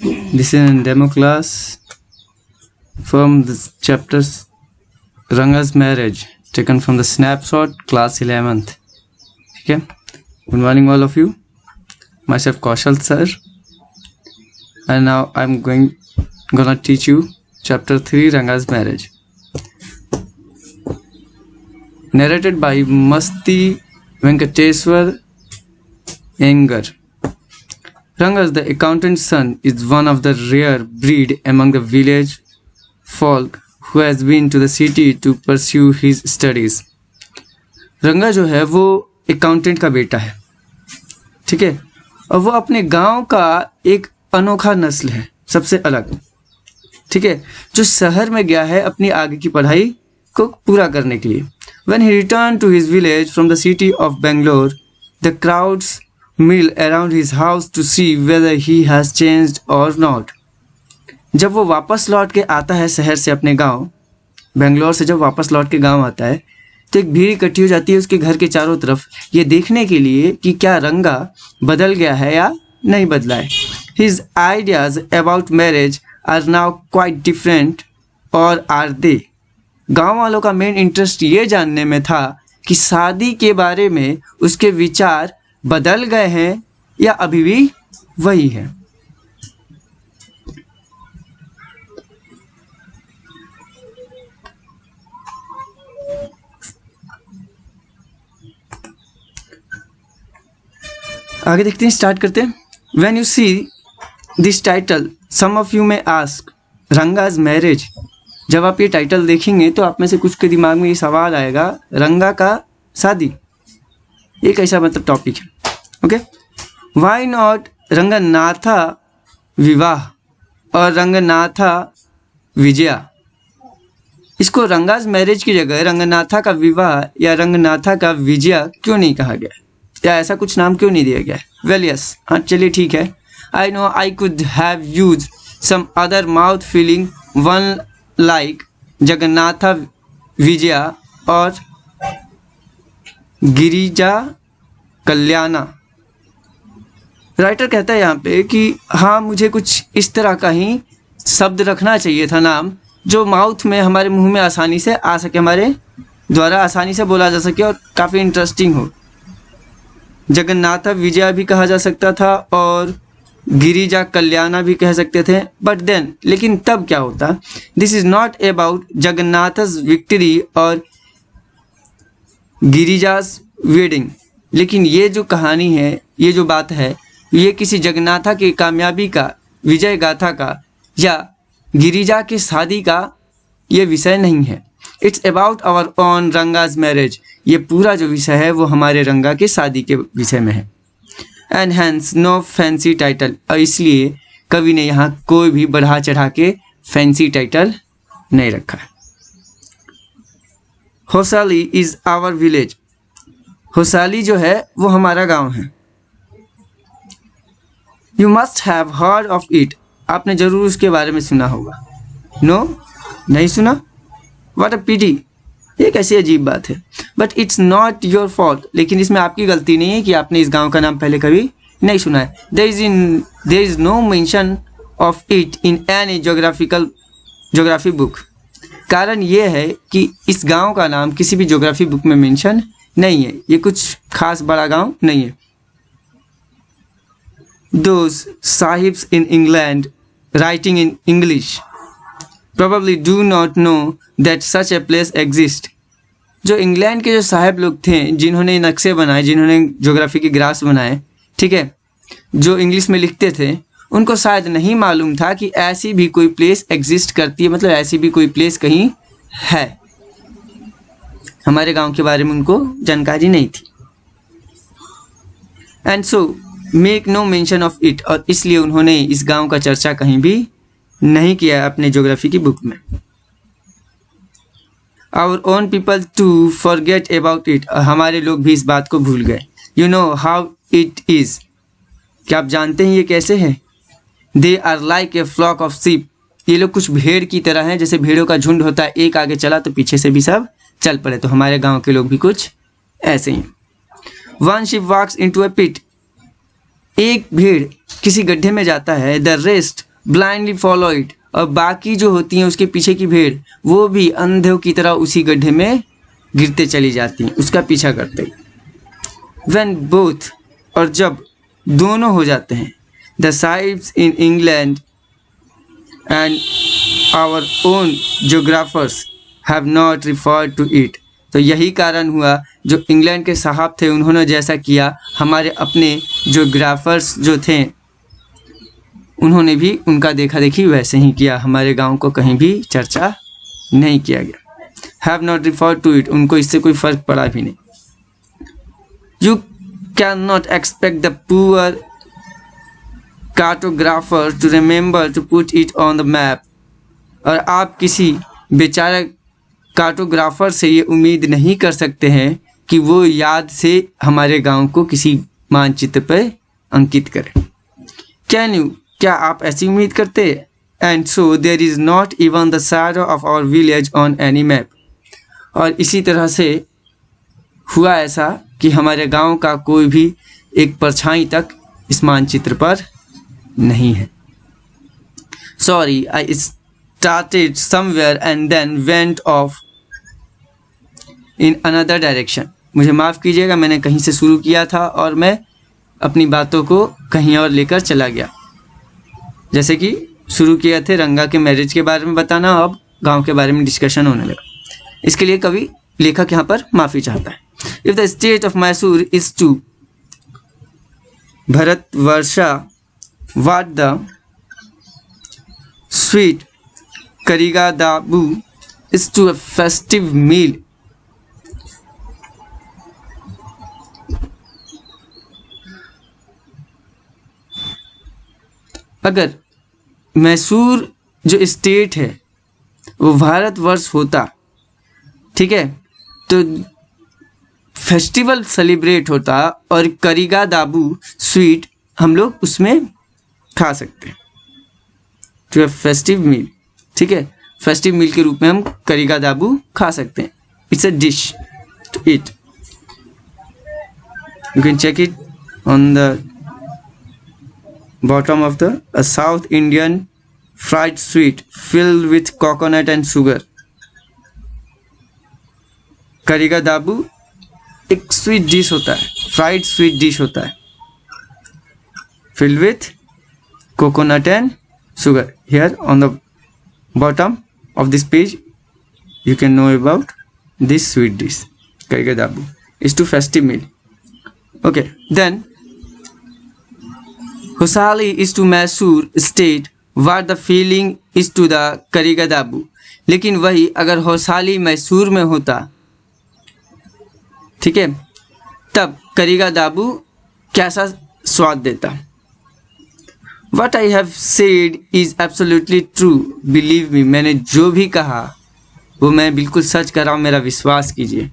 This is a demo class from the chapters Ranga's marriage, taken from the snapshot, class 11th. Okay. Good morning, all of you. Myself Kaushal sir, and now I'm gonna teach you chapter 3, Ranga's marriage. Narrated by Masti Venkateswar Iyengar. Ranga, the accountant's son, is one of the rare breed among the village folk who has been to the city to pursue his studies. रंगा जो है वो accountant का बेटा है, ठीक है, और वो अपने गांव का एक अनोखा नस्ल है, सबसे अलग, ठीक है, जो शहर में गया है अपनी आगे की पढ़ाई को पूरा करने के लिए. When he returned to his village from the city of Bangalore, the crowds mill around his house to see whether he has changed or not. जब वो वापस लौट के आता है शहर से अपने गांव, बेंगलोर से जब वापस लौट के गांव आता है तो एक भीड़ इकट्ठी हो जाती है उसके घर के चारों तरफ, ये देखने के लिए कि क्या रंगा बदल गया है या नहीं बदला है. His ideas about marriage are now quite different, or are they? गांव वालों का मेन इंटरेस्ट ये जानने में था कि शादी के बारे में उसके विचार बदल गए हैं या अभी भी वही है. आगे देखते हैं, स्टार्ट करते हैं. When you see this title, some of you may ask, रंगा's marriage. जब आप ये टाइटल देखेंगे तो आप में से कुछ के दिमाग में ये सवाल आएगा, रंगा का शादी, ये कैसा मतलब टॉपिक है. ओके, वाई नॉट रंगनाथा विवाह और रंगनाथा विजया. इसको रंगाज मैरिज की जगह रंगनाथा का विवाह या रंगनाथा का विजया क्यों नहीं कहा गया, या ऐसा कुछ नाम क्यों नहीं दिया गया. वेल यस, हाँ चलिए ठीक है. I know I could have use some other mouth feeling one like Jagannatha Vijaya और गिरिजा कल्याणा. राइटर कहता है यहाँ पे कि हाँ मुझे कुछ इस तरह का ही शब्द रखना चाहिए था, नाम जो माउथ में हमारे मुंह में आसानी से आ सके, हमारे द्वारा आसानी से बोला जा सके और काफ़ी इंटरेस्टिंग हो. जगन्नाथा विजया भी कहा जा सकता था और गिरिजा कल्याणा भी कह सकते थे. बट देन, लेकिन तब क्या होता, this is not about Jagannath's victory और गिरिजास वेडिंग. लेकिन ये जो कहानी है, ये जो बात है, ये किसी जगन्नाथा की कामयाबी का, विजय गाथा का या गिरिजा की शादी का ये विषय नहीं है. It's about our own Ranga's marriage. ये पूरा जो विषय है वो हमारे रंगा के शादी के विषय में है. And hence no fancy title. और इसलिए कवि ने यहाँ कोई भी बढ़ा चढ़ा के फैंसी टाइटल नहीं रखा है. Hosali is our village. Hosali जो है वो हमारा गांव है. You must have heard of it. आपने जरूर उसके बारे में सुना होगा. नो, नहीं सुना. व्हाट अ पिटी. ये कैसी अजीब बात है. But it's not your fault. लेकिन इसमें आपकी गलती नहीं है कि आपने इस गांव का नाम पहले कभी नहीं सुना है. There is no mention of it in any geography book. कारण ये है कि इस गांव का नाम किसी भी ज्योग्राफी बुक में मेंशन नहीं है. ये कुछ खास बड़ा गांव नहीं है. Those sahibs in England writing in English probably do not know that such a place exists. जो इंग्लैंड के जो साहब लोग थे जिन्होंने नक्शे बनाए, जिन्होंने ज्योग्राफी के ग्राफ्स बनाए, ठीक है, जो इंग्लिश में लिखते थे, उनको शायद नहीं मालूम था कि ऐसी भी कोई प्लेस एग्जिस्ट करती है, मतलब ऐसी भी कोई प्लेस कहीं है. हमारे गांव के बारे में उनको जानकारी नहीं थी. And so make no mention of it. और इसलिए उन्होंने इस गांव का चर्चा कहीं भी नहीं किया अपने ज्योग्राफी की बुक में. Our own people to forget about it. हमारे लोग भी इस बात को भूल गए. You know how it is. क्या आप जानते हैं ये कैसे है. They are like a flock of sheep. ये लोग कुछ भेड़ की तरह हैं. जैसे भेड़ों का झुंड होता है, एक आगे चला तो पीछे से भी सब चल पड़े, तो हमारे गांव के लोग भी कुछ ऐसे ही. वन शिप वॉक्स इनटू ए पिट. एक भेड़ किसी गड्ढे में जाता है, the rest blindly follow it, और बाकी जो होती हैं उसके पीछे की भीड़ वो भी अंधों की तरह उसी गड्ढे में गिरते चली जाती हैं उसका पीछा करते ही। When both, और जब दोनों हो जाते हैं, the sites in England and our own geographers have not referred to it, तो यही कारण हुआ जो इंग्लैंड के साहब थे उन्होंने जैसा किया, हमारे अपने जोग्राफर्स जो थे उन्होंने भी उनका देखा देखी वैसे ही किया, हमारे गांव को कहीं भी चर्चा नहीं किया गया। Have not referred to it, उनको इससे कोई फर्क पड़ा भी नहीं। You can not expect the poor cartographer to remember to put it on the map, और आप किसी बेचारा कार्टोग्राफर से ये उम्मीद नहीं कर सकते हैं कि वो याद से हमारे गांव को किसी मानचित्र पर अंकित करें। कैन यू, क्या आप ऐसी उम्मीद करते? And so there is not even the shadow of our village on any map, और इसी तरह से हुआ ऐसा कि हमारे गांव का कोई भी एक परछाई तक इस मानचित्र पर नहीं है। Sorry, I started somewhere and then went off in another direction, मुझे माफ़ कीजिएगा, मैंने कहीं से शुरू किया था और मैं अपनी बातों को कहीं और लेकर चला गया। जैसे कि शुरू किया थे रंगा के मैरिज के बारे में बताना, अब गांव के बारे में डिस्कशन होने लगा। इसके लिए कवि लेखक यहाँ पर माफ़ी चाहता है। If the state of Mysore is to Bharatavarsha what the sweet karigadabu is to a festive meal, अगर मैसूर जो स्टेट है वो भारतवर्ष होता, ठीक है, तो फेस्टिवल सेलिब्रेट होता और करिगा दाबू स्वीट हम लोग उसमें खा सकते हैं, जो है फेस्टिव मील, ठीक है, फेस्टिव मील के रूप में हम करिगा दाबू खा सकते हैं। It's a dish to eat, you can check it on the bottom of the a South Indian fried sweet filled with coconut and sugar। करिगा दाबू एक स्वीट डिश होता है, फ्राइड स्वीट डिश होता है, filled with coconut and sugar। Here on the bottom of this page you can know about this sweet dish, करिगा दाबू is to festive meal। Okay, then Hosali is to Mysore state what the feeling is to the Karigadabu। लेकिन वही अगर होसाली मैसूर में होता, ठीक है, तब करिगादाबू कैसा स्वाद देता। What I have said is absolutely true, believe me, मैंने जो भी कहा वो मैं बिल्कुल सच कर रहा हूँ, मेरा विश्वास कीजिए।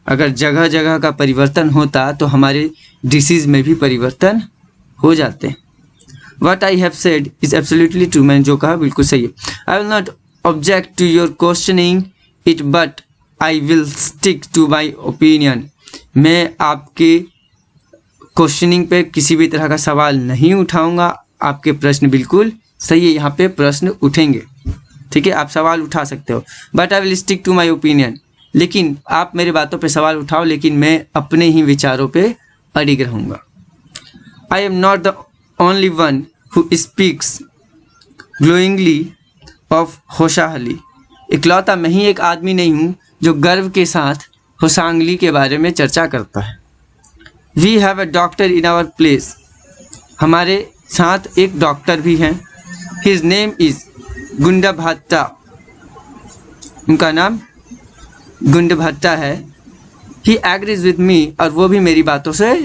अगर जगह जगह का परिवर्तन होता तो हमारे डिसीज में भी परिवर्तन हो जाते। What I have said is absolutely true, मैंने जो कहा बिल्कुल सही है। I will not object to your questioning it, but I will stick to my opinion। मैं आपके क्वेश्चनिंग पे किसी भी तरह का सवाल नहीं उठाऊंगा, आपके प्रश्न बिल्कुल सही है, यहाँ पे प्रश्न उठेंगे, ठीक है, आप सवाल उठा सकते हो, but I will stick to my opinion. लेकिन आप मेरी बातों पे सवाल उठाओ, लेकिन मैं अपने ही विचारों पे अडिग रहूँगा। I am not the only one who speaks glowingly of होशाहली। इकलौता मैं ही एक आदमी नहीं हूँ जो गर्व के साथ होसांगली के बारे में चर्चा करता है। We have a doctor in our place, हमारे साथ एक डॉक्टर भी हैं। His name is गुंडा भट्टा, उनका नाम गुंडा भट्टा है। He agrees with me, और वो भी मेरी बातों से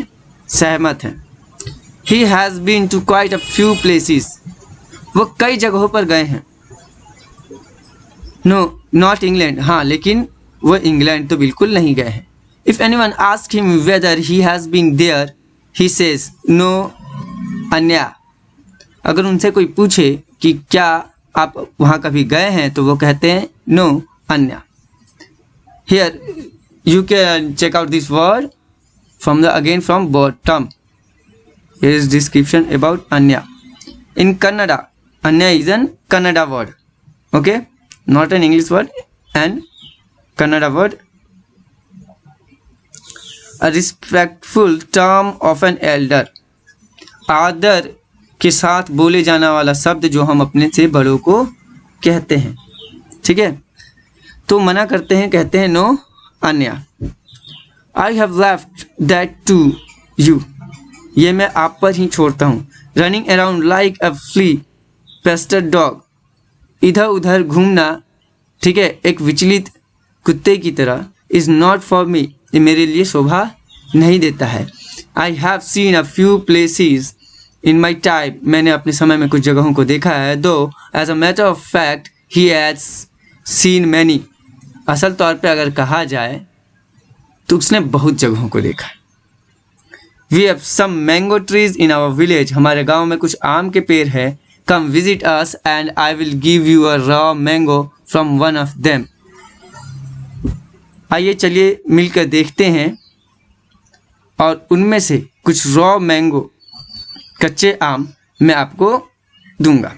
सहमत हैं। He has been to quite a few places, वो कई जगहों पर गए हैं। No, not England, हाँ, लेकिन वो इंग्लैंड तो बिल्कुल नहीं गए हैं। If anyone asks him whether he has been there, he says no, अन्या। अगर उनसे कोई पूछे कि क्या आप वहाँ कभी गए हैं तो वो कहते हैं no, Anya. Here you can check out this word from bottom. Here is description about Anya. In Kannada, Anya is an Kannada word. Okay, not an English word, and Kannada word. A respectful term of an elder. आदर के साथ बोले जाने वाला शब्द जो हम अपने से बड़ों को कहते हैं, ठीक है। तो मना करते हैं, कहते हैं नो अन्या। I have left that to you, ये मैं आप पर ही छोड़ता हूँ। Running around like a flea pestered dog, इधर उधर घूमना, ठीक है, एक विचलित कुत्ते की तरह। इज़ नॉट फॉर मी, ये मेरे लिए शोभा नहीं देता है। I have seen a few places in my time, मैंने अपने समय में कुछ जगहों को देखा है। Though as a matter of fact he has seen many, असल तौर पे अगर कहा जाए तो उसने बहुत जगहों को देखा है। We have some mango trees in our village, हमारे गांव में कुछ आम के पेड़ है। Come visit us and I will give you a raw mango from one of them, आइए चलिए मिलकर देखते हैं और उनमें से कुछ रॉ मैंगो, कच्चे आम मैं आपको दूंगा।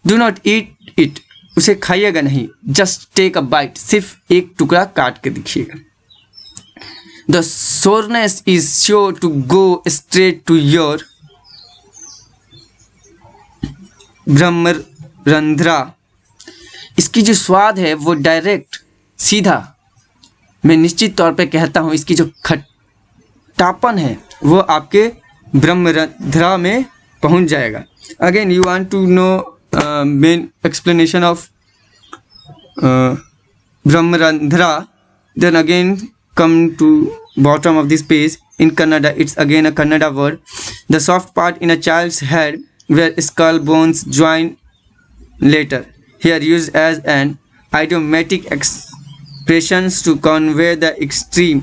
डू नॉट ईट इट, उसे खाइएगा नहीं। जस्ट टेक अ बाइट, सिर्फ एक टुकड़ा काट के दिखिएगा। The sourness is sure to go straight to your Brahmarandhra, इसकी जो स्वाद है वो डायरेक्ट सीधा, मैं निश्चित तौर पे कहता हूँ इसकी जो खट्टापन है वो आपके ब्रह्मरंध्रा में पहुंच जाएगा। Again you want to know main explanation of Brahmarandhra, then again come to bottom of this page. In Kannada, it's again a Kannada word. The soft part in a child's head where skull bones join later, here used as an idiomatic expressions to convey the extreme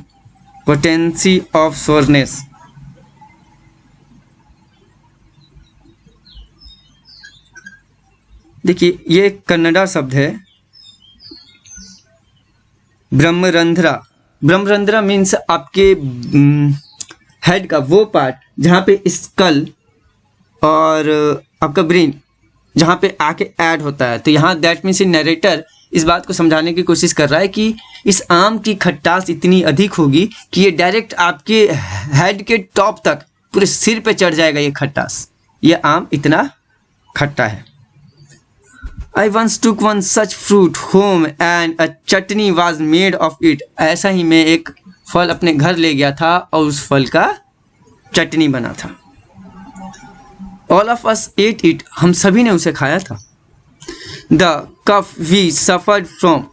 potency of soreness. देखिए ये कन्नड़ा शब्द है ब्रह्मरंध्रा। ब्रह्मरंध्रा means आपके head का वो part जहाँ पे school और आपका ब्रेन जहाँ पे आके ऐड होता है। तो यहाँ दैट मीन्स नरेटर इस बात को समझाने की कोशिश कर रहा है कि इस आम की खट्टास इतनी अधिक होगी कि ये डायरेक्ट आपके हेड के टॉप तक पूरे सिर पे चढ़ जाएगा। ये खट्टास, ये आम इतना खट्टा है। I once took one such fruit home and a chutney was made of it. ऐसा ही मैं एक फल अपने घर ले गया था और उस फल का चटनी बना था। All of us ate it. हम सभी ने उसे खाया था। The cough we suffered from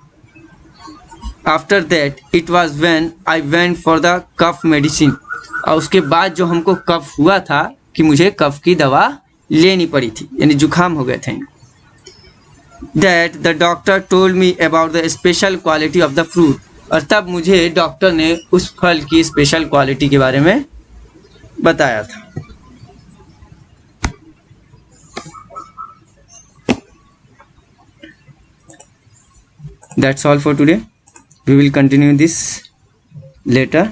after that, it was when I went for the cough medicine. और उसके बाद जो हमको कफ हुआ था कि मुझे कफ की दवा लेनी पड़ी थी, यानी जुकाम हो गए थे। That the doctor told me about the special quality of the fruit. और तब मुझे डॉक्टर ने उस फल की स्पेशल क्वालिटी के बारे में बताया था। That's all for today. We will continue this later.